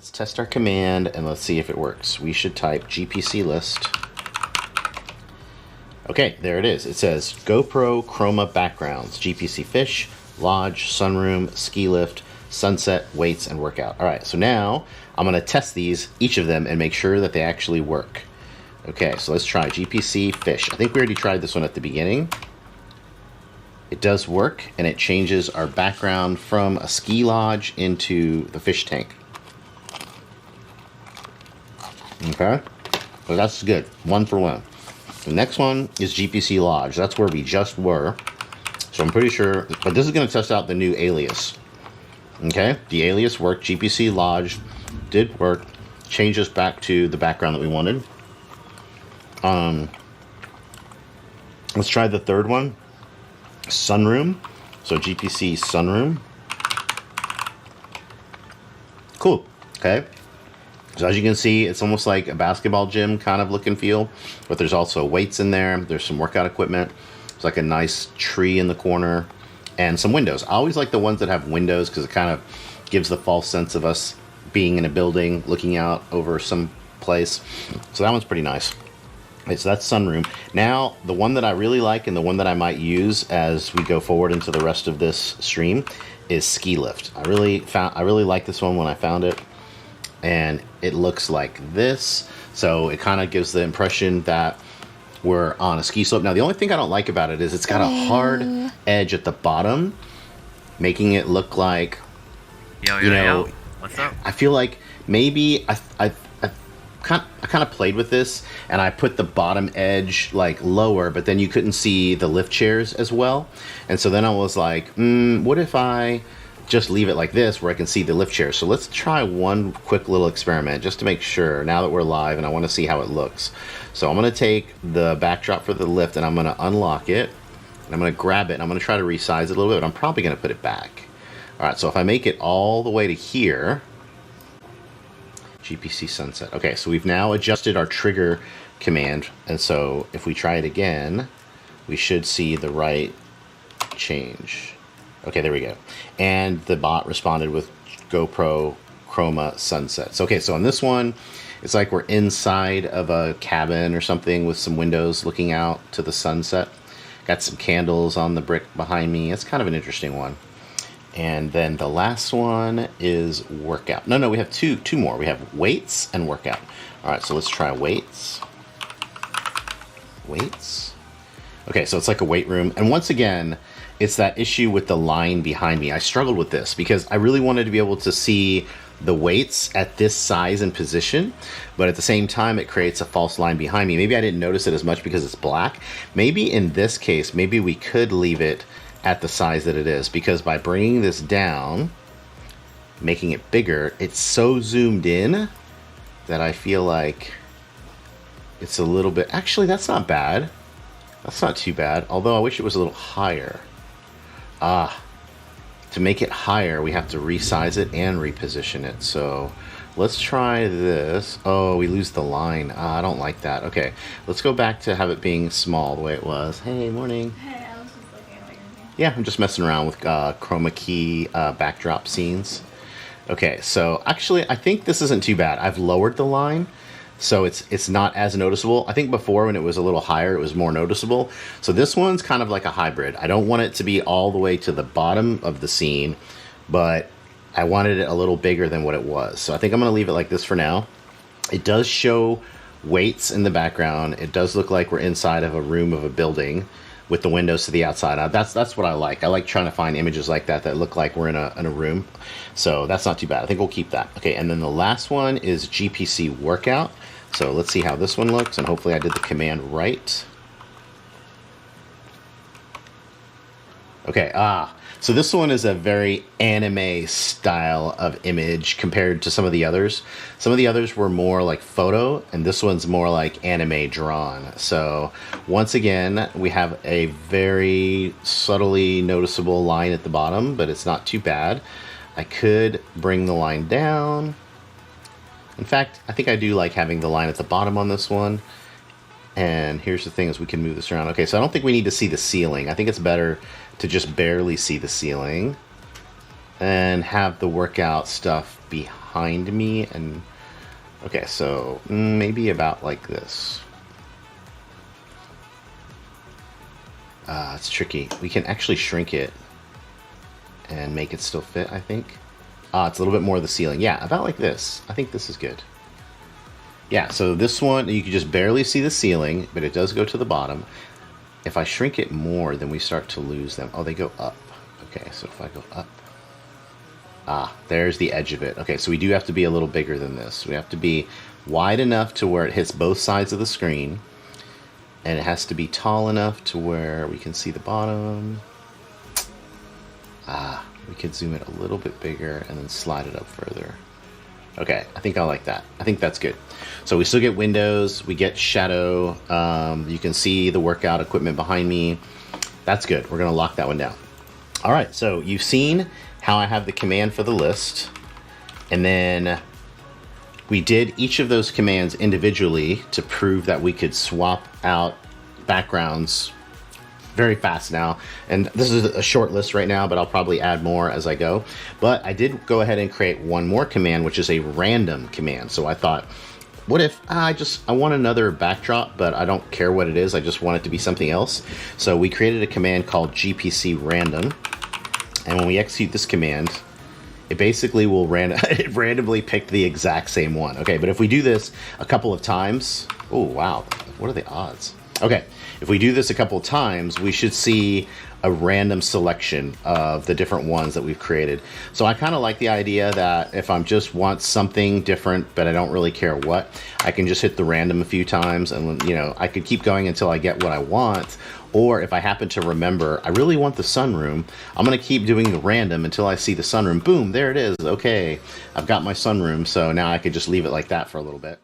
Let's test our command and let's see if it works. We should type GPC list. Okay, there it is. It says GoPro Chroma backgrounds, GPC fish, lodge, sunroom, ski lift, sunset, weights, and workout. All right, so now I'm gonna test these, each of them, and make sure that they actually work. Okay, so let's try GPC fish. I think we already tried this one at the beginning. It does work, and it changes our background from a ski lodge into the fish tank. Okay, so that's good, 1 for 1. The next one is GPC Lodge. That's where we just were. So I'm pretty sure, but this is going to test out the new alias. Okay, the alias worked. GPC Lodge did work. Change us back to the background that we wanted. Let's try the third one. Sunroom. So GPC Sunroom. Cool. Okay. So as you can see, it's almost like a basketball gym kind of look and feel, but there's also weights in there. There's some workout equipment. It's like a nice tree in the corner and some windows. I always like the ones that have windows because it kind of gives the false sense of us being in a building, looking out over some place. So that one's pretty nice. Okay, so that's sunroom. Now, the one that I really like and the one that I might use as we go forward into the rest of this stream is ski lift. I really like this one when I found it. And it looks like this, so it kind of gives the impression that we're on a ski slope. Now, the only thing I don't like about it is it's got a hard edge at the bottom, making it look like, yo, what's up? I feel like maybe I kind of played with this, and I put the bottom edge like lower, but then you couldn't see the lift chairs as well, and so then I was like, what if I just leave it like this where I can see the lift chair? So let's try one quick little experiment just to make sure now that we're live and I want to see how it looks. So I'm going to take the backdrop for the lift and I'm going to unlock it and I'm going to grab it and I'm going to try to resize it a little bit, but I'm probably going to put it back. All right, so if I make it all the way to here, GPC sunset. Okay, so we've now adjusted our trigger command, and so if we try it again, we should see the right change. Okay, there we go. And the bot responded with GoPro Chroma sunsets. Okay, so on this one, it's like we're inside of a cabin or something with some windows looking out to the sunset. Got some candles on the brick behind me. It's kind of an interesting one. And then the last one is workout. No, we have two more. We have weights and workout. All right, so let's try weights. Weights. Okay, so it's like a weight room. And once again, it's that issue with the line behind me. I struggled with this because I really wanted to be able to see the weights at this size and position, but at the same time, it creates a false line behind me. Maybe I didn't notice it as much because it's black. Maybe in this case, maybe we could leave it at the size that it is, because by bringing this down, making it bigger, it's so zoomed in that I feel like it's a little bit, actually, that's not bad. That's not too bad, although I wish it was a little higher. To make it higher, we have to resize it and reposition it. So let's try this. Oh, we lose the line. I don't like that. Okay, let's go back to have it being small the way it was. Hey, morning. Hey, I was just looking at what you're doing. Yeah, I'm just messing around with chroma key backdrop scenes. Okay, so actually, I think this isn't too bad. I've lowered the line, so it's not as noticeable. I think before when it was a little higher, it was more noticeable. So this one's kind of like a hybrid. I don't want it to be all the way to the bottom of the scene, but I wanted it a little bigger than what it was. So I think I'm gonna leave it like this for now. It does show weights in the background. It does look like we're inside of a room of a building with the windows to the outside. That's what I like. I like trying to find images like that that look like we're in a room. So that's not too bad. I think we'll keep that. Okay, and then the last one is GPC workout. So let's see how this one looks, and hopefully I did the command right. Okay, so this one is a very anime style of image compared to some of the others. Some of the others were more like photo, and this one's more like anime drawn. So once again, we have a very subtly noticeable line at the bottom, but it's not too bad. I could bring the line down. In fact, I think I do like having the line at the bottom on this one. And here's the thing, is we can move this around. Okay, so I don't think we need to see the ceiling. I think it's better to just barely see the ceiling and have the workout stuff behind behind me. And okay, so maybe about like this. It's tricky. We can actually shrink it and make it still fit, I think. It's a little bit more of the ceiling. Yeah, about like this. I think this is good. Yeah, so this one, you can just barely see the ceiling, but it does go to the bottom. If I shrink it more, then we start to lose them. Oh, they go up. Okay, so if I go up. There's the edge of it. Okay, so we do have to be a little bigger than this. We have to be wide enough to where it hits both sides of the screen. And it has to be tall enough to where we can see the bottom. We could zoom it a little bit bigger and then slide it up further. Okay, I think I like that. I think that's good. So we still get windows, we get shadow. You can see the workout equipment behind me. That's good. We're gonna lock that one down. All right, so you've seen how I have the command for the list. And then we did each of those commands individually to prove that we could swap out backgrounds very fast now. And this is a short list right now, but I'll probably add more as I go. But I did go ahead and create one more command, which is a random command. So I thought, what if I want another backdrop, but I don't care what it is. I just want it to be something else. So we created a command called GPC random. And when we execute this command, it basically will randomly pick the exact same one. Okay, but if we do this a couple of times, oh wow, what are the odds? Okay, if we do this a couple of times, we should see a random selection of the different ones that we've created. So I kind of like the idea that if I just want something different, but I don't really care what, I can just hit the random a few times and, you know, I could keep going until I get what I want. Or if I happen to remember, I really want the sunroom, I'm going to keep doing the random until I see the sunroom. Boom, there it is. Okay, I've got my sunroom. So now I could just leave it like that for a little bit.